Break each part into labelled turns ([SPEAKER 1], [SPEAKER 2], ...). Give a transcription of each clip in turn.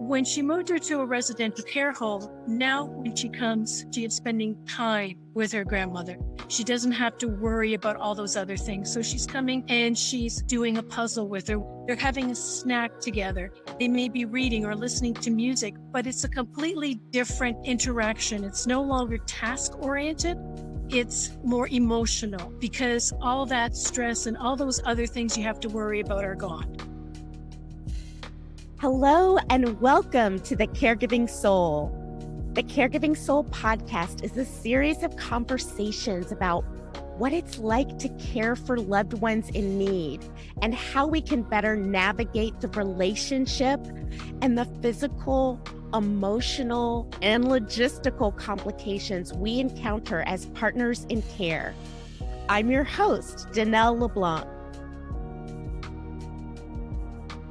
[SPEAKER 1] When she moved her to a residential care home, now when she comes, she is spending time with her grandmother. She doesn't have to worry about all those other things. So she's coming and she's doing a puzzle with her. They're having a snack together. They may be reading or listening to music, but it's a completely different interaction. It's no longer task-oriented. It's more emotional because all that stress and all those other things you have to worry about are gone.
[SPEAKER 2] Hello and welcome to The Caregiving Soul. The Caregiving Soul podcast is a series of conversations about what it's like to care for loved ones in need and how we can better navigate the relationship and the physical, emotional, and logistical complications we encounter as partners in care. I'm your host, Danelle LeBlanc.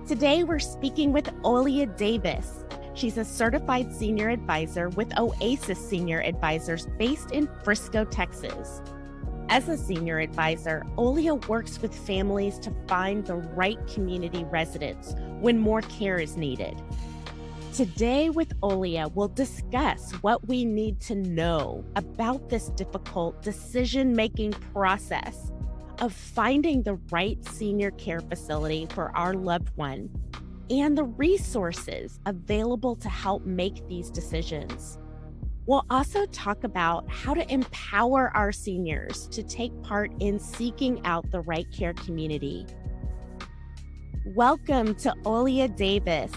[SPEAKER 2] Today, we're speaking with Olia Davis. She's a certified senior advisor with Oasis Senior Advisors based in Frisco, Texas. As a senior advisor, Olia works with families to find the right community residents when more care is needed. Today with Olia, we'll discuss what we need to know about this difficult decision-making process of finding the right senior care facility for our loved one and the resources available to help make these decisions. We'll also talk about how to empower our seniors to take part in seeking out the right care community. Welcome to Olia Davis.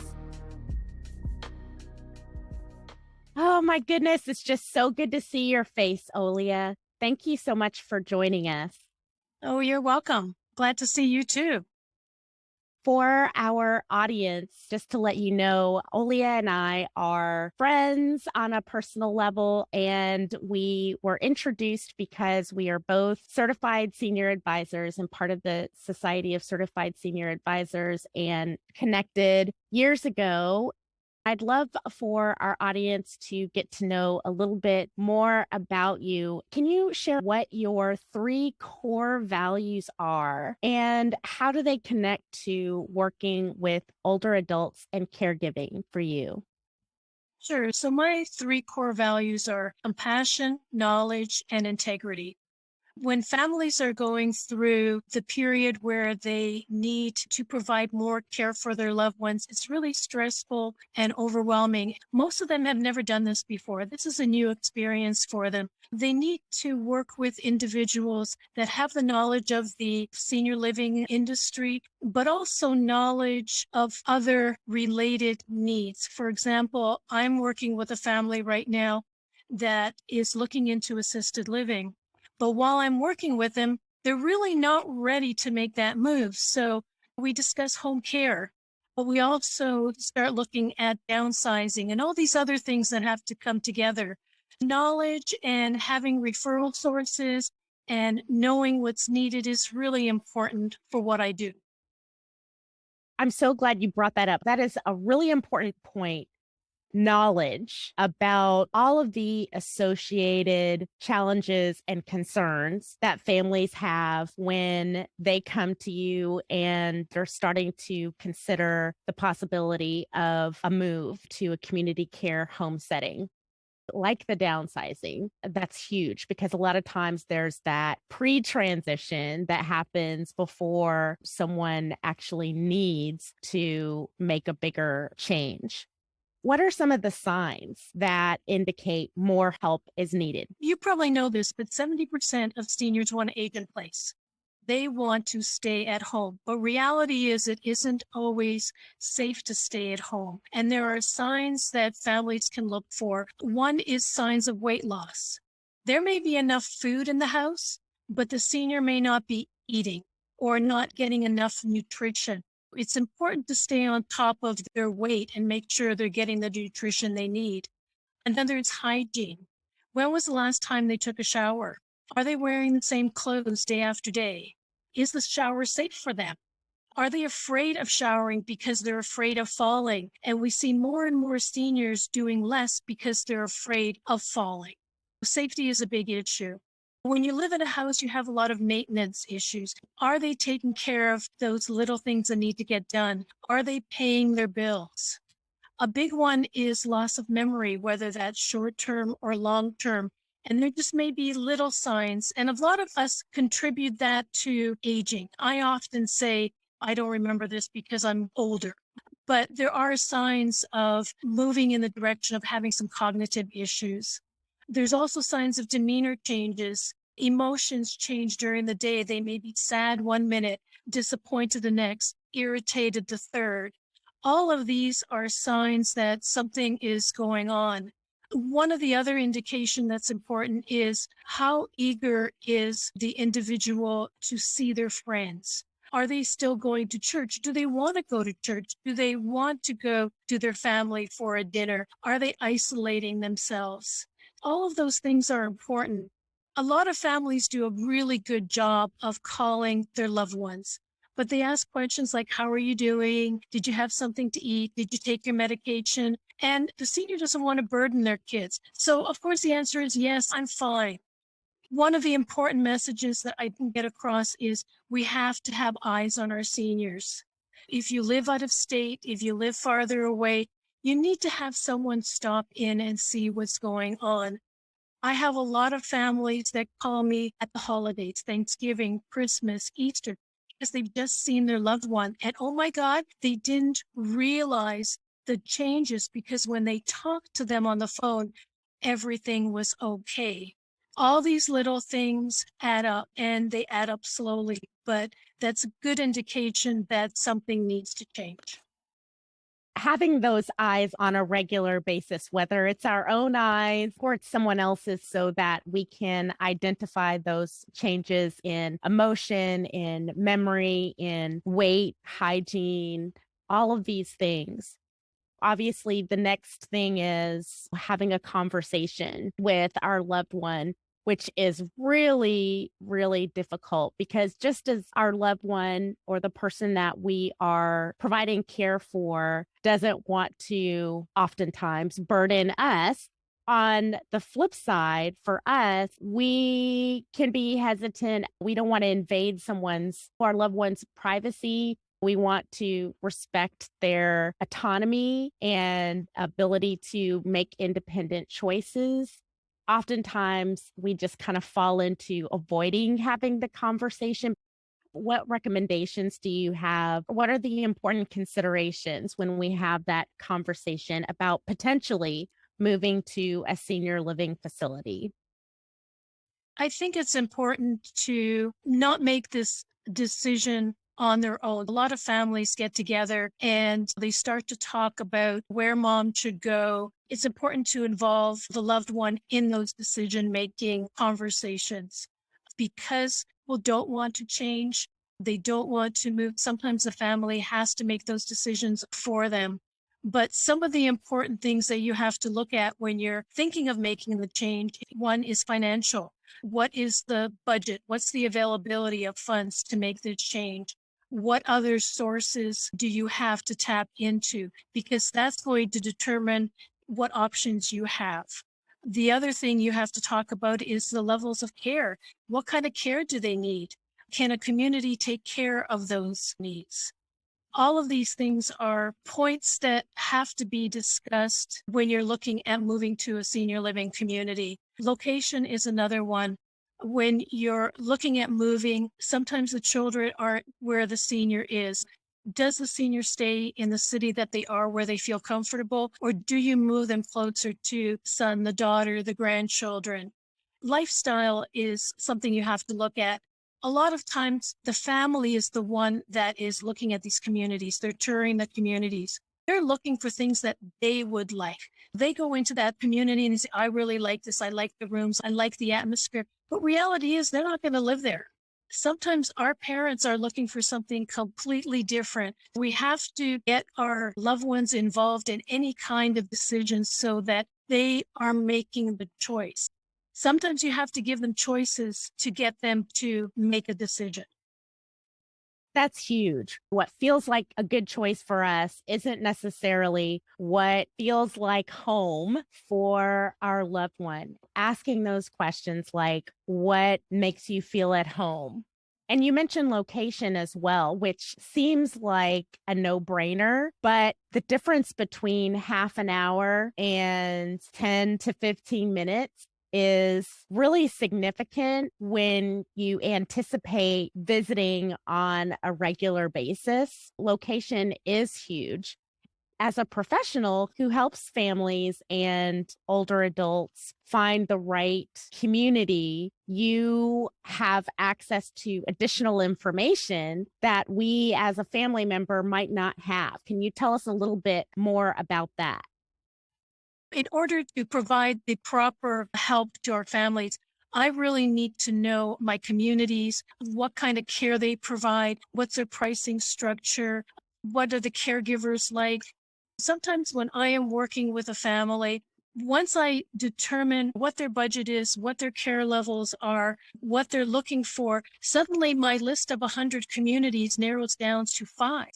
[SPEAKER 2] Oh my goodness, it's just so good to see your face, Olia. Thank you so much for joining us.
[SPEAKER 1] Oh, you're welcome. Glad to see you too.
[SPEAKER 2] For our audience, just to let you know, Olia and I are friends on a personal level, and we were introduced because we are both certified senior advisors and part of the Society of Certified Senior Advisors and connected years ago. I'd love for our audience to get to know a little bit more about you. Can you share what your 3 core values are and how do they connect to working with older adults and caregiving for you?
[SPEAKER 1] Sure. So my 3 core values are compassion, knowledge, and integrity. When families are going through the period where they need to provide more care for their loved ones, it's really stressful and overwhelming. Most of them have never done this before. This is a new experience for them. They need to work with individuals that have the knowledge of the senior living industry, but also knowledge of other related needs. For example, I'm working with a family right now that is looking into assisted living. But while I'm working with them, they're really not ready to make that move. So we discuss home care, but we also start looking at downsizing and all these other things that have to come together. Knowledge and having referral sources and knowing what's needed is really important for what I do.
[SPEAKER 2] I'm so glad you brought that up. That is a really important point. Knowledge about all of the associated challenges and concerns that families have when they come to you and they're starting to consider the possibility of a move to a community care home setting. Like the downsizing, that's huge because a lot of times there's that pre-transition that happens before someone actually needs to make a bigger change. What are some of the signs that indicate more help is needed?
[SPEAKER 1] You probably know this, but 70% of seniors want to age in place. They want to stay at home, but reality is it isn't always safe to stay at home. And there are signs that families can look for. One is signs of weight loss. There may be enough food in the house, but the senior may not be eating or not getting enough nutrition. It's important to stay on top of their weight and make sure they're getting the nutrition they need. And then there's hygiene. When was the last time they took a shower? Are they wearing the same clothes day after day? Is the shower safe for them? Are they afraid of showering because they're afraid of falling? And we see more and more seniors doing less because they're afraid of falling. Safety is a big issue. When you live in a house, you have a lot of maintenance issues. Are they taking care of those little things that need to get done? Are they paying their bills? A big one is loss of memory, whether that's short term or long term. And there just may be little signs. And a lot of us contribute that to aging. I often say, I don't remember this because I'm older. But there are signs of moving in the direction of having some cognitive issues. There's also signs of demeanor changes. Emotions change during the day. They may be sad one minute, disappointed the next, irritated the third. All of these are signs that something is going on. One of the other indication that's important is how eager is the individual to see their friends? Are they still going to church? Do they want to go to church? Do they want to go to their family for a dinner? Are they isolating themselves? All of those things are important. A lot of families do a really good job of calling their loved ones, but they ask questions like, how are you doing? Did you have something to eat? Did you take your medication? And the senior doesn't want to burden their kids. So of course the answer is yes, I'm fine. One of the important messages that I can get across is we have to have eyes on our seniors. If you live out of state, if you live farther away, you need to have someone stop in and see what's going on. I have a lot of families that call me at the holidays, Thanksgiving, Christmas, Easter, because they've just seen their loved one. And oh my God, they didn't realize the changes because when they talked to them on the phone, everything was okay. All these little things add up and they add up slowly, but that's a good indication that something needs to change.
[SPEAKER 2] Having those eyes on a regular basis, whether it's our own eyes or it's someone else's, so that we can identify those changes in emotion, in memory, in weight, hygiene, all of these things. Obviously, the next thing is having a conversation with our loved one, which is really, really difficult because just as our loved one or the person that we are providing care for doesn't want to oftentimes burden us, on the flip side, for us, we can be hesitant. We don't want to invade our loved one's privacy. We want to respect their autonomy and ability to make independent choices. Oftentimes, we just kind of fall into avoiding having the conversation. What recommendations do you have? What are the important considerations when we have that conversation about potentially moving to a senior living facility?
[SPEAKER 1] I think it's important to not make this decision on their own. A lot of families get together and they start to talk about where mom should go. It's important to involve the loved one in those decision-making conversations because people don't want to change. They don't want to move. Sometimes the family has to make those decisions for them. But some of the important things that you have to look at when you're thinking of making the change, one is financial. What is the budget? What's the availability of funds to make this change? What other sources do you have to tap into? Because that's going to determine what options you have. The other thing you have to talk about is the levels of care. What kind of care do they need? Can a community take care of those needs? All of these things are points that have to be discussed when you're looking at moving to a senior living community. Location is another one. When you're looking at moving, sometimes the children aren't where the senior is. Does the senior stay in the city that they are where they feel comfortable, or do you move them closer to son, the daughter, the grandchildren? Lifestyle is something you have to look at. A lot of times the family is the one that is looking at these communities. They're touring the communities. They're looking for things that they would like. They go into that community and they say, I really like this. I like the rooms. I like the atmosphere. But reality is they're not going to live there. Sometimes our parents are looking for something completely different. We have to get our loved ones involved in any kind of decision so that they are making the choice. Sometimes you have to give them choices to get them to make a decision.
[SPEAKER 2] That's huge. What feels like a good choice for us isn't necessarily what feels like home for our loved one. Asking those questions like, what makes you feel at home? And you mentioned location as well, which seems like a no brainer, but the difference between half an hour and 10 to 15 minutes is really significant when you anticipate visiting on a regular basis. Location is huge. As a professional who helps families and older adults find the right community, you have access to additional information that we as a family member might not have. Can you tell us a little bit more about that?
[SPEAKER 1] In order to provide the proper help to our families, I really need to know my communities, what kind of care they provide, what's their pricing structure, what are the caregivers like. Sometimes when I am working with a family, once I determine what their budget is, what their care levels are, what they're looking for, suddenly my list of 100 communities narrows down to 5.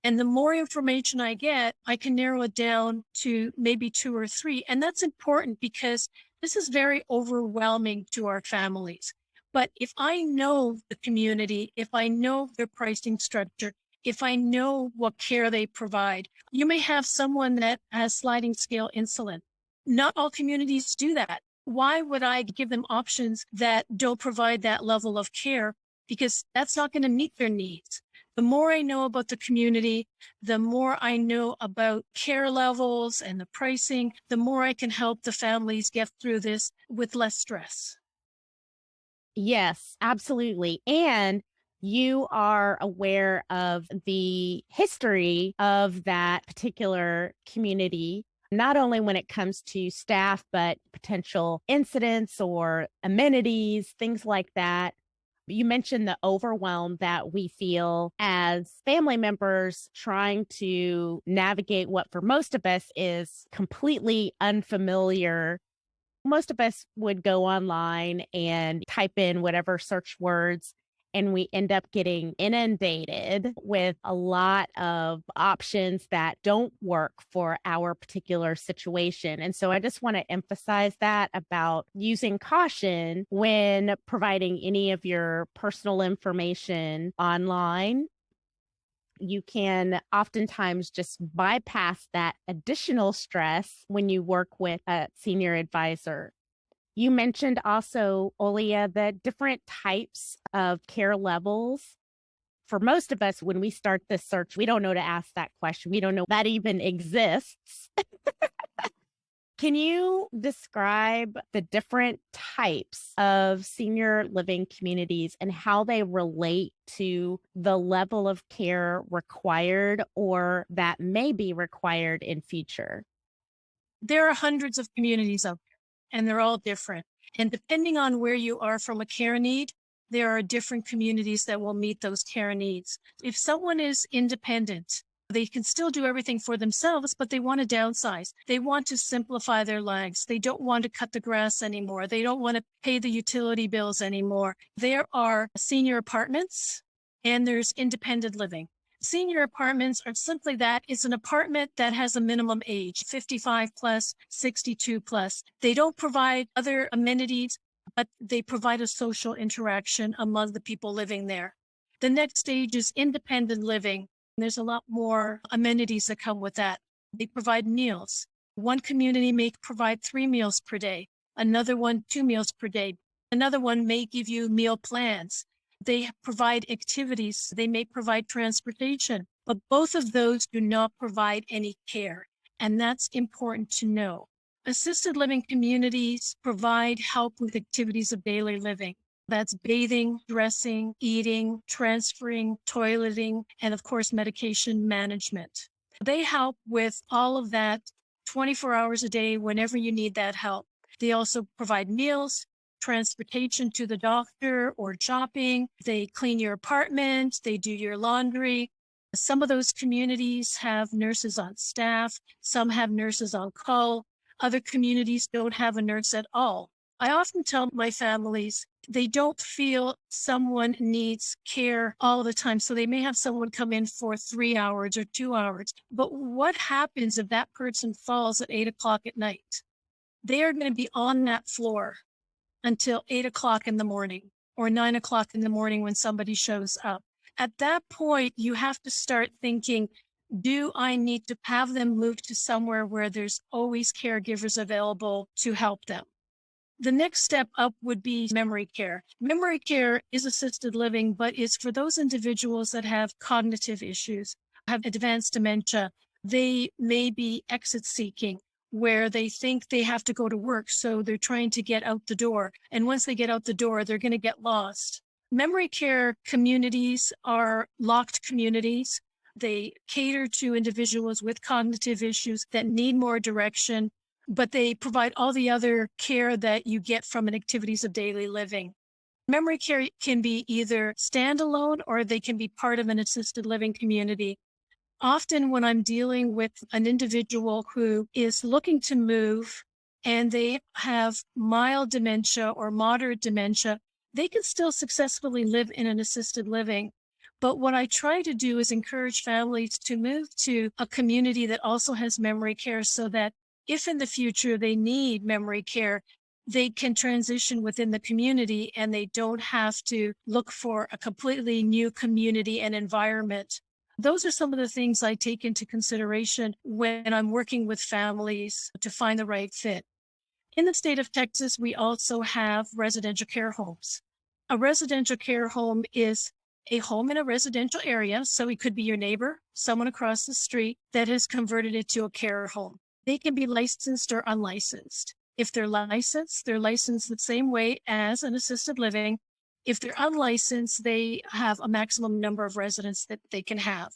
[SPEAKER 1] And the more information I get, I can narrow it down to maybe 2 or 3. And that's important because this is very overwhelming to our families. But if I know the community, if I know their pricing structure, if I know what care they provide, you may have someone that has sliding scale insulin. Not all communities do that. Why would I give them options that don't provide that level of care? Because that's not going to meet their needs. The more I know about the community, the more I know about care levels and the pricing, the more I can help the families get through this with less stress.
[SPEAKER 2] Yes, absolutely. And you are aware of the history of that particular community, not only when it comes to staff, but potential incidents or amenities, things like that. You mentioned the overwhelm that we feel as family members trying to navigate what for most of us is completely unfamiliar. Most of us would go online and type in whatever search words, and we end up getting inundated with a lot of options that don't work for our particular situation. And so I just want to emphasize that about using caution when providing any of your personal information online. You can oftentimes just bypass that additional stress when you work with a senior advisor. You mentioned also, Olia, the different types of care levels. For most of us, when we start this search, we don't know to ask that question. We don't know that even exists. Can you describe the different types of senior living communities and how they relate to the level of care required or that may be required in future?
[SPEAKER 1] There are hundreds of communities out there, and they're all different. And depending on where you are from a care need, there are different communities that will meet those care needs. If someone is independent, they can still do everything for themselves, but they want to downsize. They want to simplify their lives. They don't want to cut the grass anymore. They don't want to pay the utility bills anymore. There are senior apartments and there's independent living. Senior apartments are simply that. It's an apartment that has a minimum age, 55 plus, 62 plus. They don't provide other amenities, but they provide a social interaction among the people living there. The next stage is independent living. There's a lot more amenities that come with that. They provide meals. One community may provide 3 meals per day, another one 2 meals per day. Another one may give you meal plans. They provide activities. They may provide transportation, but both of those do not provide any care. And that's important to know. Assisted living communities provide help with activities of daily living. That's bathing, dressing, eating, transferring, toileting, and of course, medication management. They help with all of that 24 hours a day whenever you need that help. They also provide meals, transportation to the doctor or shopping. They clean your apartment. They do your laundry. Some of those communities have nurses on staff. Some have nurses on call. Other communities don't have a nurse at all. I often tell my families they don't feel someone needs care all the time. So they may have someone come in for 3 hours or 2 hours. But what happens if that person falls at 8 o'clock at night? They are going to be on that floor until 8 o'clock in the morning. or 9 o'clock in the morning when somebody shows up. At that point, you have to start thinking, do I need to have them move to somewhere where there's always caregivers available to help them? The next step up would be memory care. Memory care is assisted living, but it's for those individuals that have cognitive issues, have advanced dementia. They may be exit seeking, where they think they have to go to work, so they're trying to get out the door. And once they get out the door, they're going to get lost. Memory care communities are locked communities. They cater to individuals with cognitive issues that need more direction, but they provide all the other care that you get from an activities of daily living. Memory care can be either standalone or they can be part of an assisted living community. Often when I'm dealing with an individual who is looking to move and they have mild dementia or moderate dementia, they can still successfully live in an assisted living. But what I try to do is encourage families to move to a community that also has memory care so that if in the future they need memory care, they can transition within the community and they don't have to look for a completely new community and environment. Those are some of the things I take into consideration when I'm working with families to find the right fit. In the state of Texas, we also have residential care homes. A residential care home is a home in a residential area. So it could be your neighbor, someone across the street that has converted it to a care home. They can be licensed or unlicensed. If they're licensed the same way as an assisted living. If they're unlicensed, they have a maximum number of residents that they can have.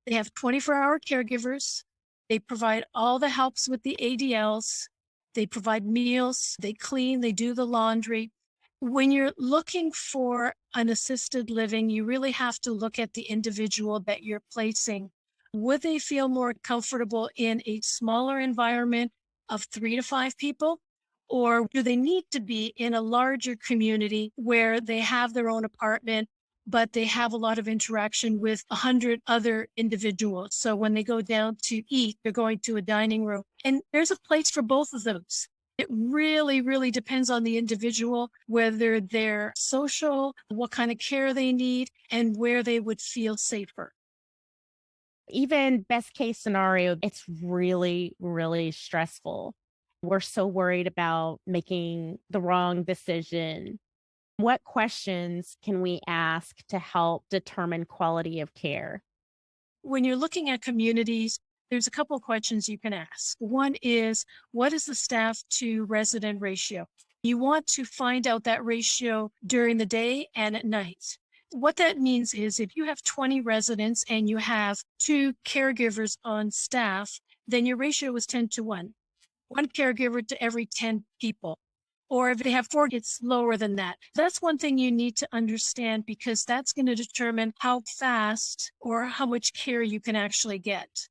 [SPEAKER 1] They have 24-hour caregivers. They provide all the helps with the ADLs. They provide meals. They clean. They do the laundry. When you're looking for an assisted living, you really have to look at the individual that you're placing. Would they feel more comfortable in a smaller environment of 3 to 5 people? Or do they need to be in a larger community where they have their own apartment, but they have a lot of interaction with 100 other individuals? So when they go down to eat, they're going to a dining room. And there's a place for both of those. It really, really depends on the individual, whether they're social, what kind of care they need, and where they would feel safer.
[SPEAKER 2] Even best case scenario, it's really, really stressful. We're so worried about making the wrong decision. What questions can we ask to help determine quality of care?
[SPEAKER 1] When you're looking at communities, there's a couple of questions you can ask. One is, what is the staff to resident ratio? You want to find out that ratio during the day and at night. What that means is if you have 20 residents and you have 2 caregivers on staff, then your ratio is 10 to 1. 1 caregiver to every 10 people. Or if they have 4, it's lower than that. That's one thing you need to understand because that's going to determine how fast or how much care you can actually get.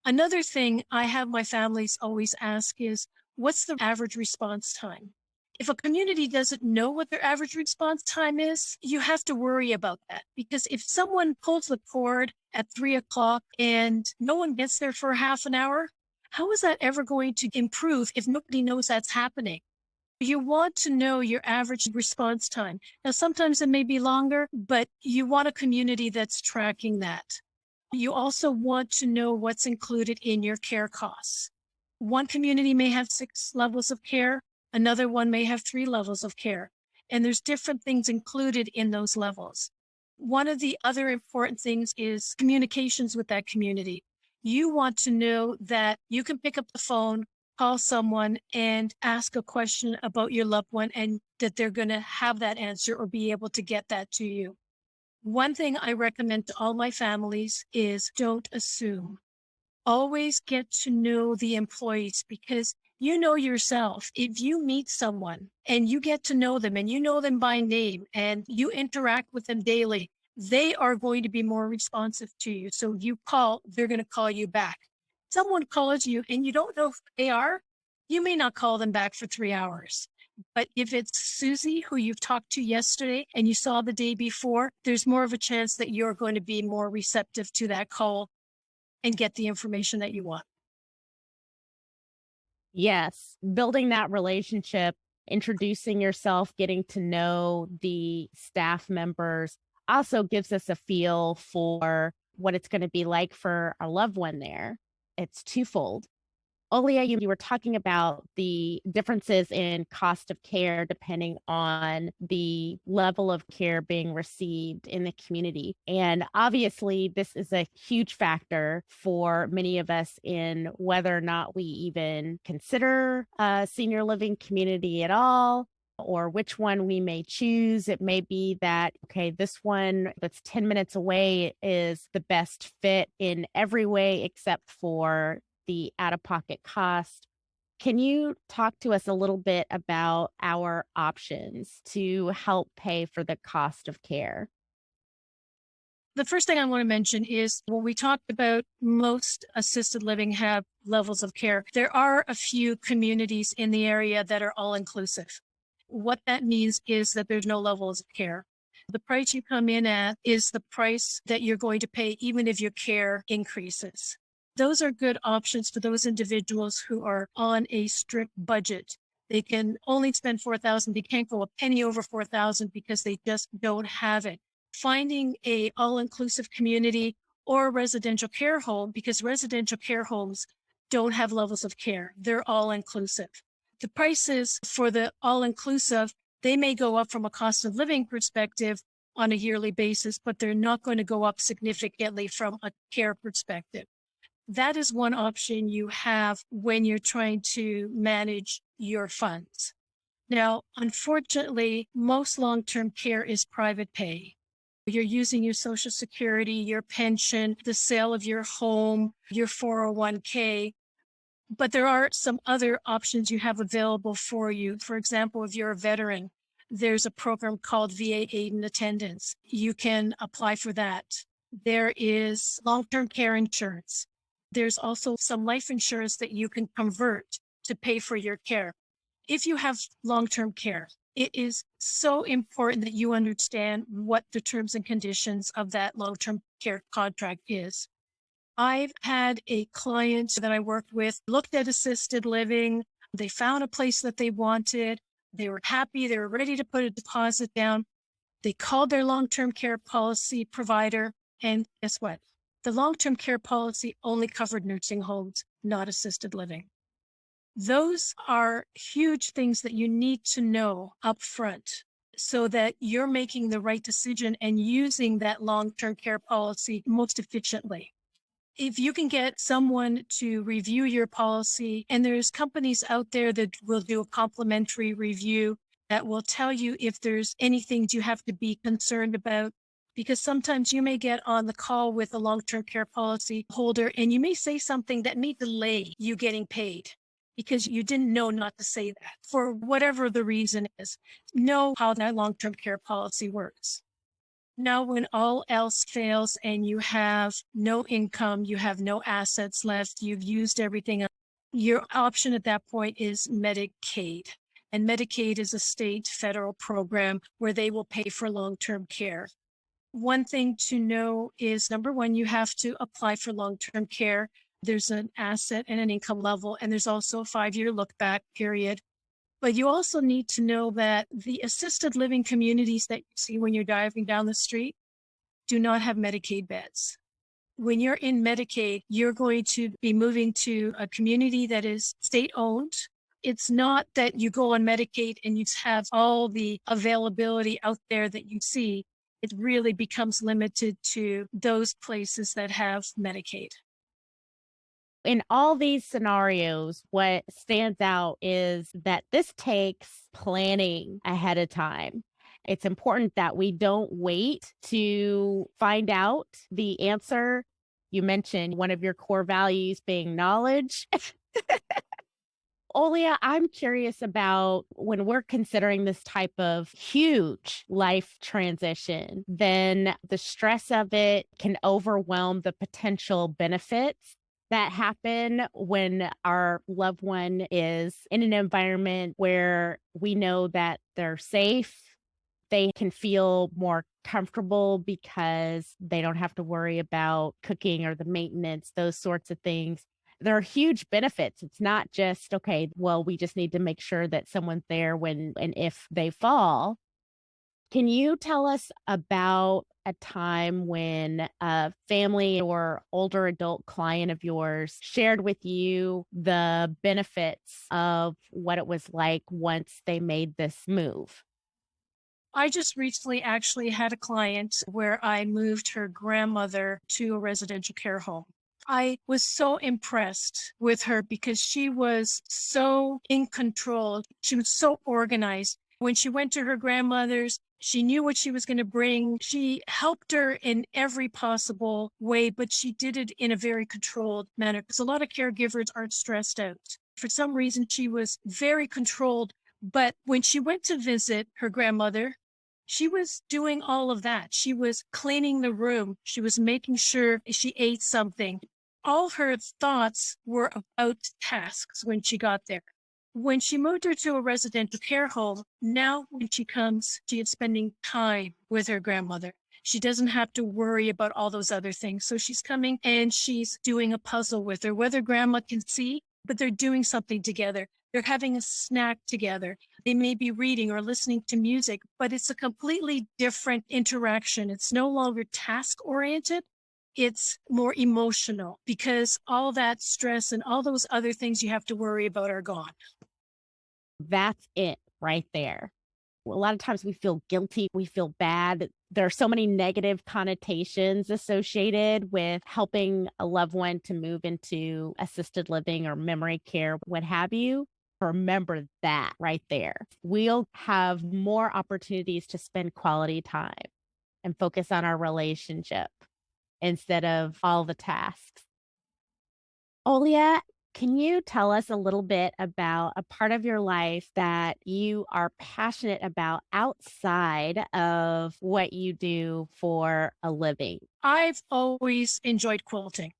[SPEAKER 1] Another thing I have my families always ask is, what's the average response time? If a community doesn't know what their average response time is, you have to worry about that. Because if someone pulls the cord at 3 o'clock and no one gets there for half an hour, how is that ever going to improve if nobody knows that's happening? You want to know your average response time. Now, sometimes it may be longer, but you want a community that's tracking that. You also want to know what's included in your care costs. One community may have 6 levels of care. Another one may have 3 levels of care. And there's different things included in those levels. One of the other important things is communications with that community. You want to know that you can pick up the phone, call someone and ask a question about your loved one and that they're going to have that answer or be able to get that to you. One thing I recommend to all my families is don't assume. Always get to know the employees because you know yourself. If you meet someone and you get to know them and you know them by name and you interact with them daily, they are going to be more responsive to you. So you call, they're going to call you back. Someone calls you and you don't know who they are, you may not call them back for 3 hours. But if it's Susie, who you've talked to yesterday and you saw the day before, there's more of a chance that you're going to be more receptive to that call and get the information that you want.
[SPEAKER 2] Yes, building that relationship introducing yourself, getting to know the staff members also gives us a feel for what it's going to be like for our loved one there. It's twofold. Olia, you were talking about the differences in cost of care depending on the level of care being received in the community. And obviously, this is a huge factor for many of us in whether or not we even consider a senior living community at all, or which one we may choose. It may be that, okay, this one that's 10 minutes away is the best fit in every way except for the out-of-pocket cost. Can you talk to us a little bit about our options to help pay for the cost of care?
[SPEAKER 1] The first thing I want to mention is when we talked about most assisted living have levels of care, there are a few communities in the area that are all inclusive. What that means is that there's no levels of care. The price you come in at is the price that you're going to pay even if your care increases. Those are good options for those individuals who are on a strict budget. They can only spend $4,000. They can't go a penny over $4,000 because they just don't have it. Finding a all-inclusive community or a residential care home, because residential care homes don't have levels of care. They're all-inclusive. The prices for the all-inclusive, they may go up from a cost of living perspective on a yearly basis, but they're not going to go up significantly from a care perspective. That is one option you have when you're trying to manage your funds. Now, unfortunately, most long-term care is private pay. You're using your Social Security, your pension, the sale of your home, your 401k. But there are some other options you have available for you. For example, if you're a veteran, there's a program called VA Aid and Attendance. You can apply for that. There is long-term care insurance. There's also some life insurance that you can convert to pay for your care. If you have long-term care, it is so important that you understand what the terms and conditions of that long-term care contract is. I've had a client that I worked with, looked at assisted living. They found a place that they wanted. They were happy. They were ready to put a deposit down. They called their long-term care policy provider, and guess what? The long-term care policy only covered nursing homes, not assisted living. Those are huge things that you need to know up front so that you're making the right decision and using that long-term care policy most efficiently. If you can get someone to review your policy, and there's companies out there that will do a complimentary review that will tell you if there's anything you have to be concerned about. Because sometimes you may get on the call with a long-term care policy holder and you may say something that may delay you getting paid because you didn't know not to say that for whatever the reason is. Know how that long-term care policy works. Now, when all else fails and you have no income, you have no assets left, you've used everything, your option at that point is Medicaid. And Medicaid is a state federal program where they will pay for long-term care. One thing to know is, number one, you have to apply for long-term care. There's an asset and an income level, and there's also a 5-year look-back period. But you also need to know that the assisted living communities that you see when you're driving down the street do not have Medicaid beds. When you're in Medicaid, you're going to be moving to a community that is state-owned. It's not that you go on Medicaid and you have all the availability out there that you see. It really becomes limited to those places that have Medicaid.
[SPEAKER 2] In all these scenarios, what stands out is that this takes planning ahead of time. It's important that we don't wait to find out the answer. You mentioned one of your core values being knowledge. Olia, I'm curious about when we're considering this type of huge life transition, then the stress of it can overwhelm the potential benefits that happen when our loved one is in an environment where we know that they're safe. They can feel more comfortable because they don't have to worry about cooking or the maintenance, those sorts of things. There are huge benefits. It's not just, okay, well, we just need to make sure that someone's there when and if they fall. Can you tell us about a time when a family or older adult client of yours shared with you the benefits of what it was like once they made this move?
[SPEAKER 1] I just recently actually had a client where I moved her grandmother to a residential care home. I was so impressed with her because she was so in control. She was so organized. When she went to her grandmother's, she knew what she was going to bring. She helped her in every possible way, but she did it in a very controlled manner because a lot of caregivers aren't stressed out. For some reason, she was very controlled. But when she went to visit her grandmother, she was doing all of that. She was cleaning the room. She was making sure she ate something. All her thoughts were about tasks when she got there. When she moved her to a residential care home, now when she comes, she is spending time with her grandmother. She doesn't have to worry about all those other things. So she's coming and she's doing a puzzle with her, whether grandma can see, but they're doing something together. They're having a snack together. They may be reading or listening to music, but it's a completely different interaction. It's no longer task oriented. It's more emotional because all that stress and all those other things you have to worry about are gone.
[SPEAKER 2] That's it right there. A lot of times we feel guilty, we feel bad. There are so many negative connotations associated with helping a loved one to move into assisted living or memory care, what have you. Remember that right there. We'll have more opportunities to spend quality time and focus on our relationship instead of all the tasks. Olia, can you tell us a little bit about a part of your life that you are passionate about outside of what you do for a living?
[SPEAKER 1] I've always enjoyed quilting.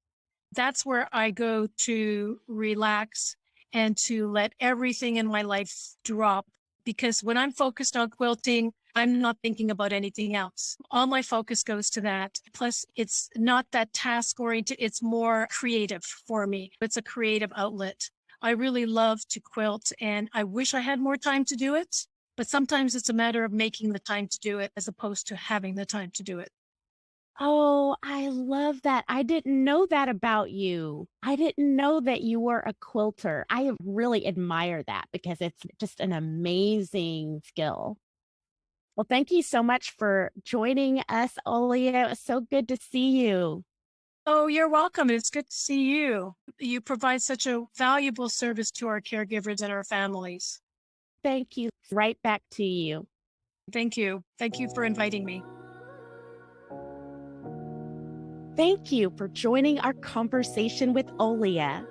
[SPEAKER 1] That's where I go to relax and to let everything in my life drop. Because when I'm focused on quilting, I'm not thinking about anything else. All my focus goes to that. Plus, it's not that task oriented. It's more creative for me. It's a creative outlet. I really love to quilt and I wish I had more time to do it. But sometimes it's a matter of making the time to do it as opposed to having the time to do it.
[SPEAKER 2] Oh, I love that. I didn't know that about you. I didn't know that you were a quilter. I really admire that because it's just an amazing skill. Well, thank you so much for joining us, Olia. It was so good to see you.
[SPEAKER 1] Oh, you're welcome. It's good to see you. You provide such a valuable service to our caregivers and our families.
[SPEAKER 2] Thank you. Right back to you.
[SPEAKER 1] Thank you. Thank you for inviting me.
[SPEAKER 2] Thank you for joining our conversation with Olia.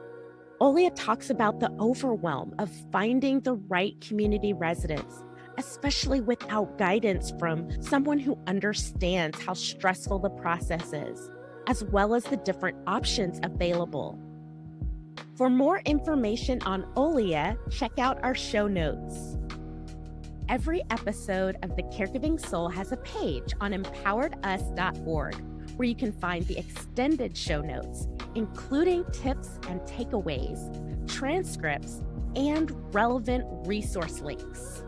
[SPEAKER 2] Olia talks about the overwhelm of finding the right community residents, especially without guidance from someone who understands how stressful the process is, as well as the different options available. For more information on Olia, check out our show notes. Every episode of The Caregiving Soul has a page on empoweredus.org where you can find the extended show notes, including tips and takeaways, transcripts, and relevant resource links.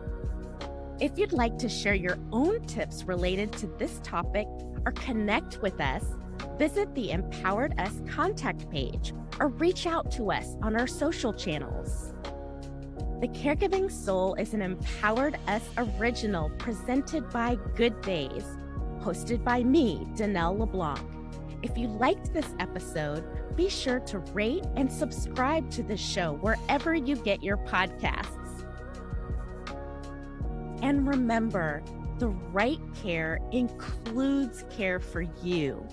[SPEAKER 2] If you'd like to share your own tips related to this topic or connect with us, visit the Empowered Us contact page or reach out to us on our social channels. The Caregiving Soul is an Empowered Us original presented by Good Days, hosted by me, Danelle LeBlanc. If you liked this episode, be sure to rate and subscribe to the show wherever you get your podcasts. And remember, the right care includes care for you.